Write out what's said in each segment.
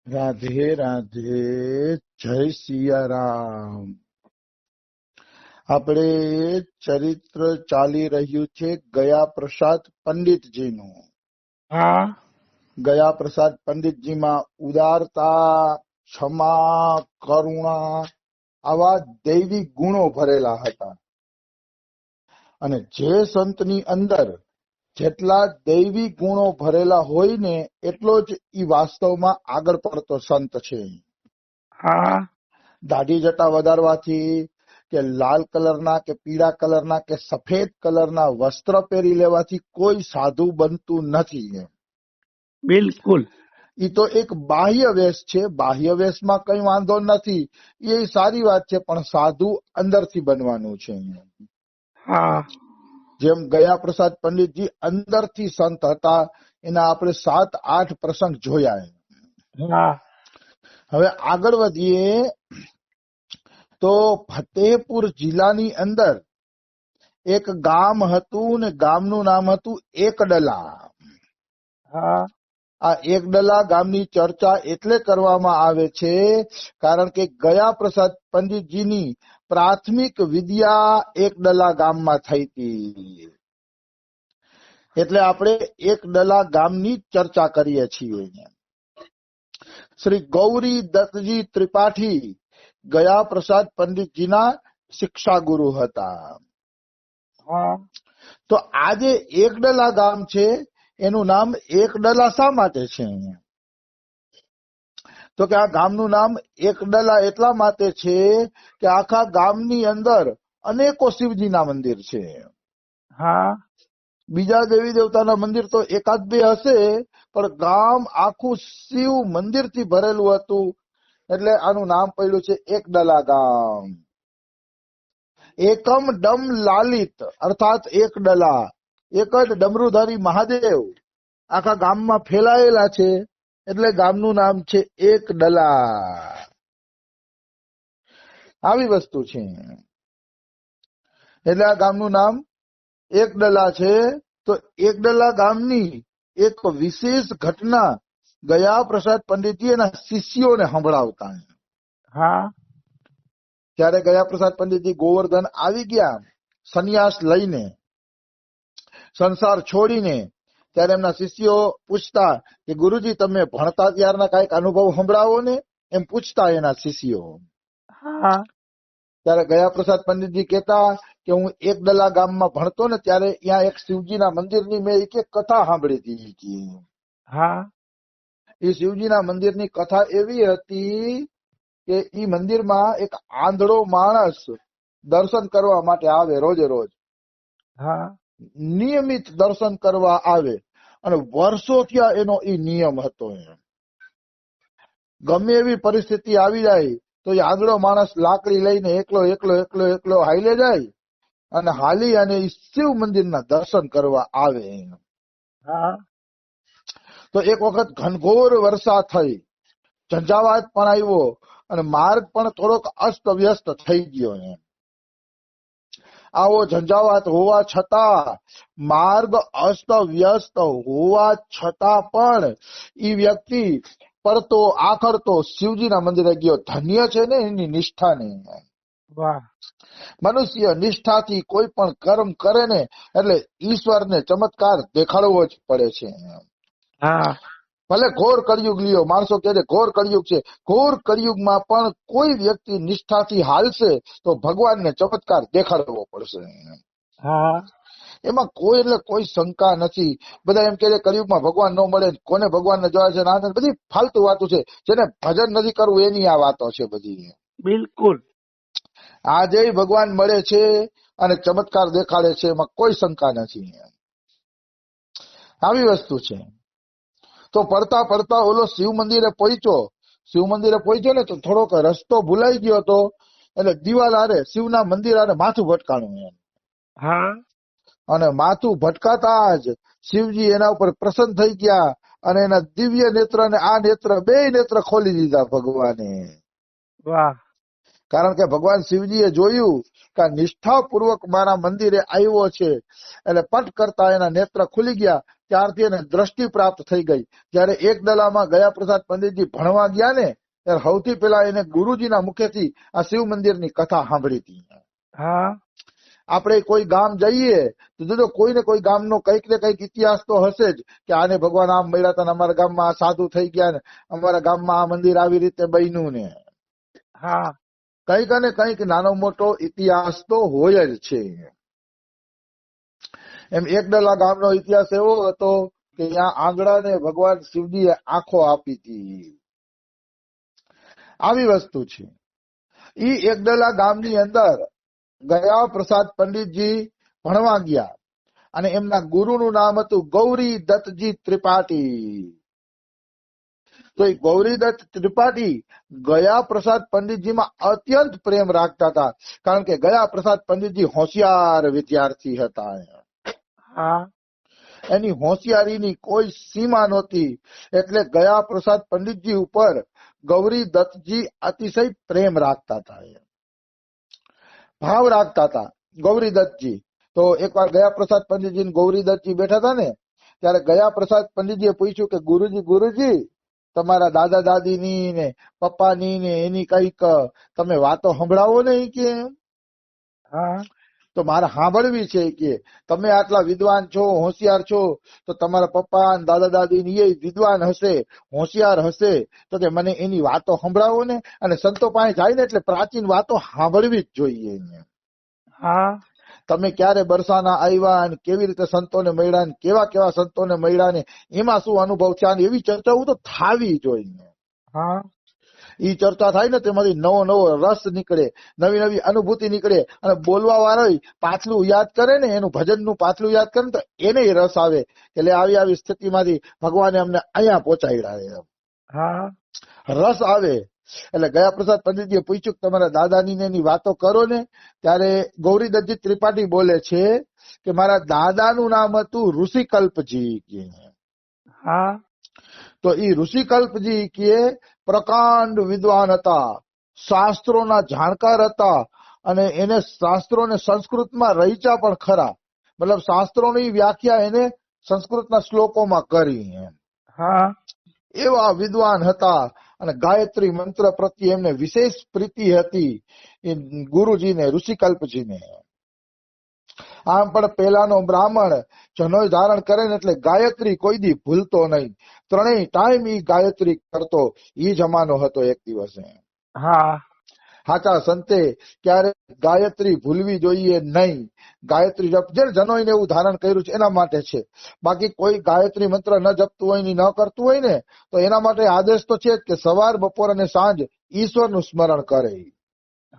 રાધે રાધે, જય સિયારામ. આપણે ચરિત્ર ચાલી રહ્યું છે ગયા પ્રસાદ પંડિતજીનું. હા ગયા પ્રસાદ પંડિતજીમાં ઉદારતા, ક્ષમા, કરુણા આવા દૈવી ગુણો ભરેલા હતા. અને જે સંતની અંદર જેટલા દૈવી ગુણો ભરેલા હોય ને એટલો જ ઈ વાસ્તવમાં આગળ પડતો સંત છે. હા દાઢી જટા વધારવાથી કે લાલ કલરના કે પીળા કલરના કે સફેદ કલરના વસ્ત્ર પહેરી લેવાથી કોઈ સાધુ બનતું નથી. બિલકુલ. ઈ તો એક બાહ્ય વેશ છે. બાહ્ય વેશમાં કઈ વાંધો નથી, એ સારી વાત છે, પણ સાધુ અંદરથી બનવાનું છે. હા જેમ ગયા પ્રસાદ પંડિતજી અંદરથી સંત હતા, એના આપણે 7-8 પ્રસંગ જોયા. હા હવે આગળ વધીએ તો ફતેહપુર જિલ્લાની અંદર એક ગામ હતું ને ગામનું નામ હતું એકડલા. હા આ એકડલા ગામની ચર્ચા એટલે કરવામાં આવે છે કારણ કે ગયા પ્રસાદ પંડિતજીની પ્રાથમિક વિદ્યા એકડલા ગામમાં થઈ હતી. એટલે આપણે એકડલા ગામની ચર્ચા કરીએ છીએ. શ્રી ગૌરી દત્તજી ત્રિપાઠી ગયા પ્રસાદ પંડિતજીના શિક્ષા ગુરુ હતા. હા તો આજે એકડલા ગામ છે, એનું નામ એકડલા શા માટે છે? તો કે આ ગામનું નામ એકડલા એટલા માટે છે કે આખા ગામની અંદર અનેકો શિવજીના મંદિર છે. હા બીજા દેવી દેવતાના મંદિર તો એકાદ બે હશે, પણ ગામ આખું શિવ મંદિરથી ભરેલું હતું, એટલે આનું નામ પડ્યું છે એકડલા ગામ. એકમ ડમ લાલિત અર્થાત એકડલા, એક જ ડમરુધારી મહાદેવ આખા ગામમાં ફેલાયેલા છે, એટલે ગામનું નામ છે એકડલા. આવી વસ્તુ છે, એટલે આ ગામનું નામ એકડલા છે. તો એકડલા ગામની એક વિશેષ ઘટના ગયા પ્રસાદ પંડિતજી એના શિષ્યોને સંભળાવતા. હા ત્યારે ગયા પ્રસાદ પંડિતજી ગોવર્ધન આવી ગયા સંન્યાસ લઈને, સંસાર છોડીને, ત્યારે એમના શિષ્યો પૂછતા કે ગુરુજી તમે ભણતા ત્યારના કઈક અનુભવ સંભળાવો ને, એમ પૂછતા એના શિષ્યો. હા ત્યારે ગયા પ્રસાદ પંડિતજી કહેતા કે હું એકડલા ગામમાં ભણતો ને ત્યારે ત્યાં એક શિવજીના મંદિરની મેં એક કથા સાંભળી હતી. હા એ શિવજીના મંદિરની કથા એવી હતી કે ઈ મંદિરમાં એક આંધળો માણસ દર્શન કરવા માટે આવે, રોજે રોજ હા નિયમિત દર્શન કરવા આવે, અને વર્ષો થયા એનો ઈ નિયમ હતો. ગમે એવી પરિસ્થિતિ આવી જાય તો એ આંધળો માણસ લાકડી લઈને એકલો એકલો એકલો એકલો હાઈલે જાય અને હાલી અને ઈ શિવ મંદિરના દર્શન કરવા આવે. હા તો એક વખત ઘનઘોર વર્ષા થઈ, ઝંઝાવાત પણ આવ્યો અને માર્ગ પણ થોડોક અસ્ત વ્યસ્ત થઈ ગયો. આવો ઝંઝાવાત હોવા છતાં, માર્ગ અસ્ત વ્યસ્ત હોવા છતાં પણ ઈ વ્યક્તિ પડતો આખડતો શિવજીના મંદિરે ગયો. ધન્ય છે ને એની નિષ્ઠાને. વાહ. મનુષ્ય નિષ્ઠાથી કોઈ પણ કર્મ કરે ને એટલે ઈશ્વરને ચમત્કાર દેખાડવો જ પડે છે. હા ભલે ઘોર કળિયુગ લ્યો, માણસો કહે છે ઘોર કળિયુગ છે, ઘોર કળિયુગમાં પણ કોઈ વ્યક્તિ નિષ્ઠાથી હાલશે તો ભગવાનને ચમત્કાર દેખાડવો પડશે. હા એમાં કોઈ એટલે કોઈ શંકા નથી. બધા એમ કે છે કળિયુગમાં ભગવાન ન મળે, કોને ભગવાનને જોયા છે, ના બધી ફાલતુ વાતો છે. જેને ભજન નથી કરવું એની આ વાતો છે બધી. બિલકુલ. આજે ભગવાન મળે છે અને ચમત્કાર દેખાડે છે, એમાં કોઈ શંકા નથી. આવી વસ્તુ છે. તો પડતા પડતા ઓલો શિવ મંદિરે પહોંચ્યો ને તો થોડોક રસ્તો ભૂલાઈ ગયો હતો, એટલે દિવાલ હારે શિવના મંદિર હારે માથું ભટકાણું. હા અને માથું ભટકાતા જ શિવજી એના ઉપર પ્રસન્ન થઈ ગયા અને એના દિવ્ય નેત્ર અને આ નેત્ર બે નેત્ર ખોલી દીધા ભગવાને. વાહ. કારણ કે ભગવાન શિવજીએ જોયું કે નિષ્ઠાપૂર્વક મારા મંદિરે આવ્યો છે એટલે પટ કરતા એના નેત્ર ખુલી ગયા. ત્યારથી એને દ્રષ્ટિ પ્રાપ્ત થઈ ગઈ. જયારે એક દલામાં ગયા પ્રસાદ પંડિતજી ભણવા ગયા ને ત્યારે સૌથી પહેલા એને ગુરુજીના મુખેથી આ શિવ મંદિરની કથા સાંભળી હતી. હા આપણે કોઈ ગામ જઈએ તો જોજો કોઈ ને કોઈ ગામનો કંઈક ને કંઈક ઇતિહાસ તો હશે જ કે આને ભગવાન આમ મળ્યા હતા ને અમારા ગામમાં આ સાધુ થઈ ગયા ને અમારા ગામમાં આ મંદિર આવી રીતે બન્યું ને હા કંઈક ને કંઈક નાનો મોટો ઇતિહાસ તો હોય જ છે. એમ એકડલા ગામનો ઇતિહાસ એવો હતો કે ત્યાં આંગણાને ભગવાન શિવજીએ આંખો આપી હતી. આવી વસ્તુ છે. ઈ એકડલા ગામની અંદર ગયા પ્રસાદ પંડિતજી ભણવા ગયા અને એમના ગુરુનું નામ હતું ગૌરી દત્તજી ત્રિપાઠી. તો એ ગૌરીદત્ત ત્રિપાઠી ગયા પ્રસાદ પંડિતજીમાં અત્યંત પ્રેમ રાખતા હતા કારણ કે ગયા પ્રસાદ પંડિતજી હોશિયાર વિદ્યાર્થી હતા. હા એની હોશિયારીની કોઈ સીમા નહોતી એટલે ગયા પ્રસાદ પંડિતજી ઉપર ગૌરી દત્તજી અતિશય પ્રેમ રાખતા હતા, ભાવ રાખતા હતા ગૌરી દત્તજી. તો એકવાર ગયા પ્રસાદ પંડિતજી ને ગૌરી દત્તજી બેઠા હતા ને ત્યારે ગયા પ્રસાદ પંડિતજીએ પૂછ્યું કે ગુરુજી તમારા દાદા દાદીની ને પપ્પાની ને એની કઈક તમે વાતો સંભળાવો ને કે હા તો મારે સાંભળવી છે કે તમે આટલા વિદ્વાન છો, હોશિયાર છો, તો તમારા પપ્પા અને દાદા દાદી એ વિદ્વાન હશે, હોશિયાર હશે, તો તે મને એની વાતો સંભળાવો ને. અને સંતો પાસે જાય ને એટલે પ્રાચીન વાતો સાંભળવી જ જોઈએ. હા તમે ક્યારે બરસાના આવ્યા અને કેવી રીતે સંતોને મળ્યા ને કેવા કેવા સંતોને મળ્યા ને એમાં શું અનુભવ થયા ને એવી ચર્ચાઓ તો થાવી જોઈએ. હા ઈ ચર્ચા થાય ને તેમાંથી નવો નવો રસ નીકળે, નવી નવી અનુભૂતિ નીકળે અને બોલવા વાળો પાછલું યાદ કરે ને એનું ભજનનું પાછલું યાદ કરે ને તો એને રસ આવે એટલે આવી આવી સ્થિતિમાંથી ભગવાને અમને અહીંયા પહોંચાડ્યા. હા રસ આવે. એટલે ગયા પ્રસાદ પંડિતજીએ પૂછ્યું કે તમારા દાદાની ને એની વાતો કરો ને ત્યારે ગૌરીદત્તજી ત્રિપાઠી બોલે છે કે મારા દાદાનું નામ હતું ઋષિકલ્પજી. હા તો ઈ ઋષિકલ્પજી કે પ્રકાંડ વિદ્વાન હતા, શાસ્ત્રોના જાણકાર હતા અને એને શાસ્ત્રોને સંસ્કૃતમાં રચ્યા પણ ખરા. મતલબ શાસ્ત્રોની વ્યાખ્યા એને સંસ્કૃતના શ્લોકોમાં કરી. હા એવા વિદ્વાન હતા અને ગાયત્રી મંત્ર પ્રત્યે એમને વિશેષ પ્રીતિ હતી ગુરુજીને, ઋષિકલ્પજીને. આમ પણ પેલાનો બ્રાહ્મણ જનોય ધારણ કરે ને એટલે ગાયત્રી કોઈ દી ભૂલતો નહીં. ત્રણેય ટાઈમ ઈ ગાયત્રી કરતો. ઈ જમાનો હતો એક દિવસે. હા સાચા સંતે ક્યારે ગાયત્રી ભૂલવી જોઈએ નહીં. ગાયત્રી જપ જે જનોય ને એવું ધારણ કર્યું છે એના માટે છે. બાકી કોઈ ગાયત્રી મંત્ર ન જપતું હોય ને ન કરતું હોય ને તો એના માટે આદેશ તો છે જ કે સવાર, બપોર અને સાંજ ઈશ્વરનું સ્મરણ કરે.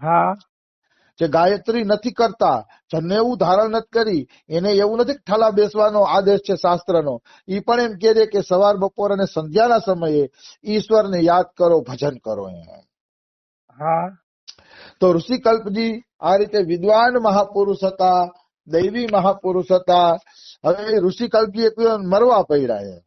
હા જે ગાયત્રી નથી કરતા, જન્મે એવું ધારણ નથી કરી, એને એવું નથી કે ઠાલા બેસવાનો આદેશ છે શાસ્ત્રનો. ઈ પણ એમ કહે છે કે સવાર, બપોર અને સંધ્યાના સમયે ઈશ્વરને યાદ કરો, ભજન કરો. હા તો ઋષિકલ્પજી આ રીતે વિદ્વાન મહાપુરુષ હતા, દૈવી મહાપુરુષ હતા. હવે ઋષિકલ્પજી એક મરવા પડ્યા.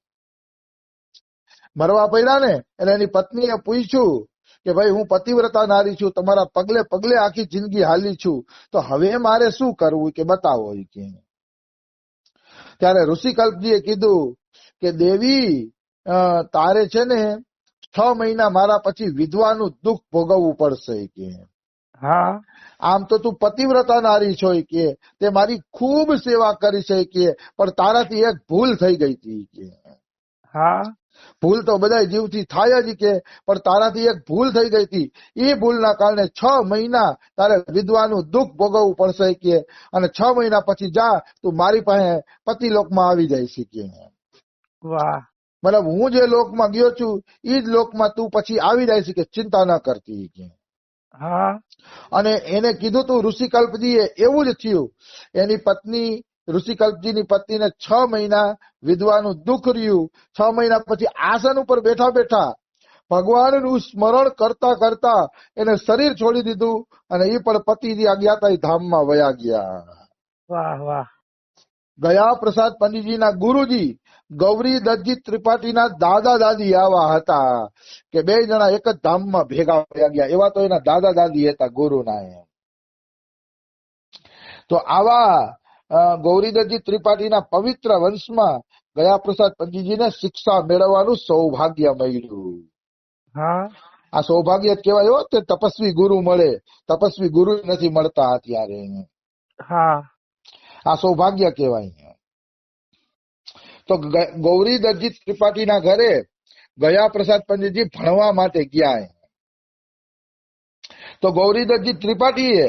મરવા પડ્યા ને એટલે એની પત્નીએ પૂછ્યું કે ભાઈ હું પતિવ્રતા નારી છું, તમારા પગલે પગલે આખી જિંદગી હાલી છું, તો હવે મારે શું કરવું કે બતાવો. કે ત્યારે ઋષિકલ્પજીએ કીધું કે દેવી તારે છે ને 6 મહિના મારા પછી વિધવાનું દુઃખ ભોગવવું પડશે. કે હા આમ તો તું પતિવ્રતા નારી છો કે તે મારી ખૂબ સેવા કરી છે કે પણ તારાથી એક ભૂલ થઈ ગઈ હતી. કે હા ભૂલ તો બધા જીવથી થાય જ કે પણ તારાથી એક ભૂલ થઈ ગઈ હતી. એ ભૂલના કારણે 6 મહિના તારે વિધવાનું દુઃખ ભોગવવું પડશે. કે અને 6 મહિના પછી જા તું મારી પાસે પતિલોકમાં આવી જાય છે. કે વાહ મતલબ હું જે લોકમાં ગયો છું એ જ લોકમાં તું પછી આવી જાય છે કે ચિંતા ન કરતી. કે હા અને એને કીધું તું ઋષિકલ્પજીએ એવું જ થયું. એની પત્ની ઋષિકલ્પજીની પત્નીને 6 મહિના વિધવાનું દુઃખ રહ્યું. 6 મહિના પછી આસન ઉપર બેઠા બેઠા ભગવાનનું સ્મરણ કરતા કરતા એને શરીર છોડી દીધું અને એ પણ પતિજી આ ગયા તા ધામમાં વયા ગયા. વાહ વાહ ગયા પ્રસાદ પંડિતજીના ગુરુજી ગૌરી દત્તજી ત્રિપાઠીના દાદા દાદી આવા હતા કે બે જણા એક જ ધામમાં ભેગા થયા ગયા. એવા તો એના દાદા દાદી હતા ગુરુના. એમ તો આવા ગૌરીદત્તજી ત્રિપાઠીના પવિત્ર વંશમાં ગયા પ્રસાદ પંડિતજીને શિક્ષા મેળવવાનું સૌભાગ્ય મળ્યું. હા આ સૌભાગ્ય જ કહેવાય હો, તે તપસ્વી ગુરુ મળે. તપસ્વી ગુરુ નથી મળતા અત્યારે. હા આ સૌભાગ્ય કહેવાય. તો ગૌરીદત્તજી ત્રિપાઠીના ઘરે ગયા પ્રસાદ પંડિતજી ભણવા માટે ગયા. તો ગૌરીદત્તજી ત્રિપાઠીએ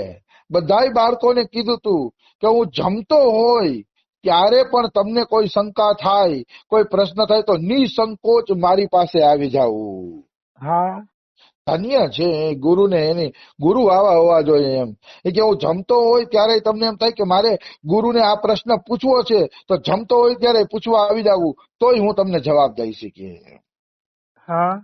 બધાય બાળકોને કીધું તું કે હું જમતો હોય ત્યારે પણ તમને કોઈ શંકા થાય, કોઈ પ્રશ્ન થાય તો નિસંકોચ મારી પાસે આવી જાવું. હા ધન્ય છે ગુરુને, એની ગુરુ આવા હોવા જોઈએ. એમ એ કે હું જમતો હોય ત્યારે તમને એમ થાય કે મારે ગુરુને આ પ્રશ્ન પૂછવો છે તો જમતો હોય ત્યારે પૂછવા આવી જાવું, તોય હું તમને જવાબ દઈ શકીએ. હા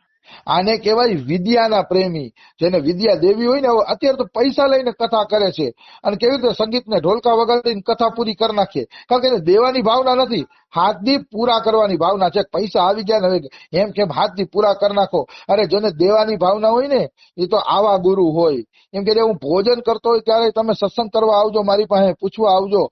આને કહેવાય વિદ્યાના પ્રેમી. જેને વિદ્યા દેવી હોય ને, અત્યારે તો પૈસા લઈને કથા કરે છે અને કેવી રીતે સંગીતને ઢોલકા વગાડીને કથા પૂરી કરી નાખીએ. કારણ કે એને દેવાની ભાવના નથી, હાથથી પૂરા કરવાની ભાવના છે. પૈસા આવી ગયા ને હવે એમ કેમ હાથથી પૂરા કરી નાખો. અરે જેને દેવાની ભાવના હોય ને એ તો આવા ગુરુ હોય. એમ કે હું ભોજન કરતો હોય ત્યારે તમે સત્સંગ કરવા આવજો, મારી પાસે પૂછવા આવજો.